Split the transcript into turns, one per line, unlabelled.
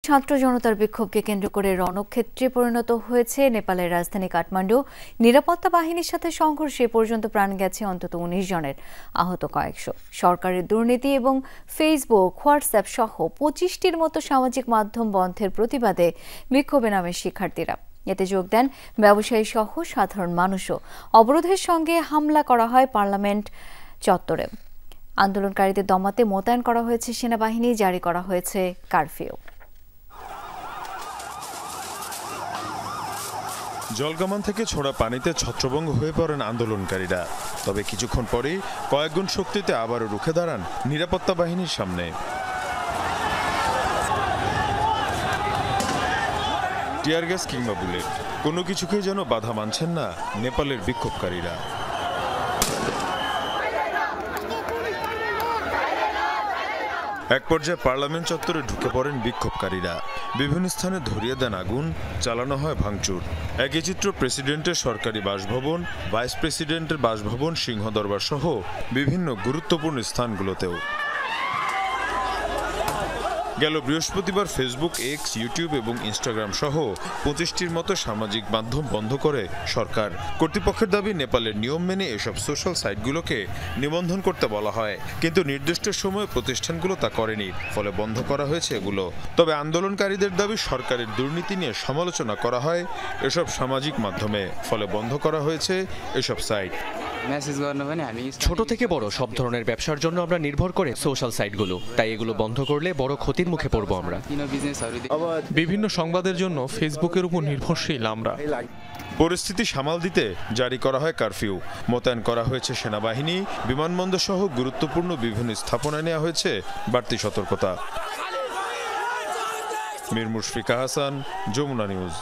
ছাত্র জনতার বিক্ষোভকে কেন্দ্র করে রণক্ষেত্রে পরিণত হয়েছে নেপালের রাজধানী কাঠমান্ডু। নিরাপত্তা বাহিনীর সাথে সংঘর্ষে পর্যন্ত প্রাণ গেছে অন্তত ১৯ জনের, আহত কয়েকশো। সরকারের দুর্নীতি এবং ফেসবুক, হোয়াটসঅ্যাপ সহ ২৫টির মতো সামাজিক মাধ্যম বন্ধের প্রতিবাদে বিক্ষোভে নামে শিক্ষার্থীরা। এতে যোগ দেন ব্যবসায়ী সহ সাধারণ মানুষও। অবরোধের সঙ্গে হামলা করা হয় পার্লামেন্ট চত্বরে। আন্দোলনকারীদের দমাতে মোতায়েন করা হয়েছে সেনাবাহিনী, জারি করা হয়েছে কারফিউ।
জলকামান থেকে ছোড়া পানিতে ছত্রভঙ্গ হয়ে পড়েন আন্দোলনকারীরা। তবে কিছুক্ষণ পরেই কয়েকগুণ শক্তিতে আবারও রুখে দাঁড়ান নিরাপত্তা বাহিনীর সামনে। টিয়ার গ্যাস কিংবা বুলেট, কোনো কিছুকেই যেন বাধা মানছেন না নেপালের বিক্ষোভকারীরা। এক পর্যায়ে পার্লামেন্ট চত্বরে ঢুকে পড়েন বিক্ষোভকারীরা। বিভিন্ন স্থানে ধরিয়ে দেন আগুন, চালানো হয় ভাঙচুর। একই চিত্র প্রেসিডেন্টের সরকারি বাসভবন, ভাইস প্রেসিডেন্টের বাসভবন, সিংহদরবার সহ বিভিন্ন গুরুত্বপূর্ণ স্থানগুলোতেও। গেল বৃহস্পতিবার ফেসবুক, এক্স, ইউটিউব এবং ইনস্টাগ্রাম সহ ২৫টির মতো সামাজিক মাধ্যম বন্ধ করে সরকার। কর্তৃপক্ষের দাবি, নেপালের নিয়ম মেনে এসব সোশ্যাল সাইটগুলোকে নিবন্ধন করতে বলা হয়, কিন্তু নির্দিষ্ট সময়ে প্রতিষ্ঠানগুলো তা করেনি, ফলে বন্ধ করা হয়েছে এগুলো। তবে আন্দোলনকারীদের দাবি, সরকারের দুর্নীতি নিয়ে সমালোচনা করা হয় এসব সামাজিক মাধ্যমে, ফলে বন্ধ করা হয়েছে এসব সাইট।
ছোট থেকে বড় সব ধরনের ব্যবসার জন্য আমরা নির্ভর করে সোশ্যাল সাইটগুলো, তাই এগুলো বন্ধ করলে বড় ক্ষতির মুখে পড়বো আমরা।
বিভিন্ন সংবাদের জন্য ফেসবুকের উপর নির্ভরশীল আমরা।
পরিস্থিতি সামাল দিতে জারি করা হয় কারফিউ। মোতায়েন করা হয়েছে সেনাবাহিনী, বিমানবন্দর সহ গুরুত্বপূর্ণ বিভিন্ন স্থাপনায় নেওয়া হয়েছে বাড়তি সতর্কতা। মীর মুশফিকা হাসান, যমুনা নিউজ।